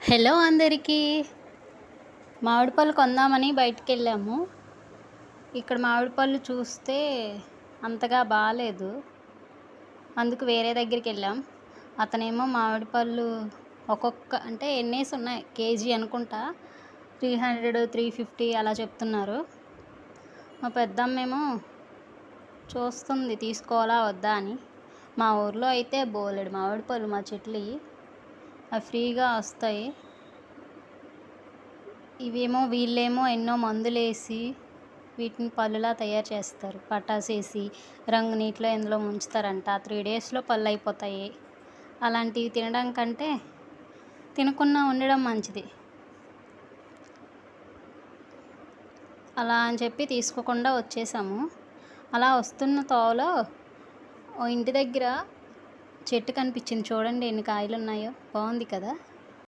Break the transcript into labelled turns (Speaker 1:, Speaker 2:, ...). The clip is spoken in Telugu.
Speaker 1: హలో అందరికీ. మామిడి పళ్ళు కొందామని బయటికెళ్ళాము. ఇక్కడ మామిడి పళ్ళు చూస్తే అంతగా బాలేదు. అందుకు వేరే దగ్గరికెళ్ళాం. అతనేమో మామిడి పళ్ళు అంటే ఎన్నేసున్నాయి కేజీ అనుకుంటా 300, 350 అలా చెప్తున్నారు. మా పెద్దమ్మేమో చూస్తుంది తీసుకోవాలా వద్దా అని. మా ఊర్లో అయితే బోలెడు మామిడి పళ్ళు మా చెట్లుయి. అవి ఫ్రీగా వస్తాయి. వీళ్ళేమో ఎన్నో మందులేసి వీటిని పళ్ళులా తయారు చేస్తారు. పటాసేసి రంగు నీటిలో ఎందులో ముంచుతారంట. 3 డేస్లో పళ్ళు అయిపోతాయి. అలాంటివి తినడం కంటే తినకుండా ఉండడం మంచిది. అలా అని చెప్పి తీసుకోకుండా వచ్చేసాము. అలా వస్తున్న తోవలో ఇంటి దగ్గర చెట్టు కనిపించింది. చూడండి ఎన్ని కాయలు ఉన్నాయో, బాగుంది కదా.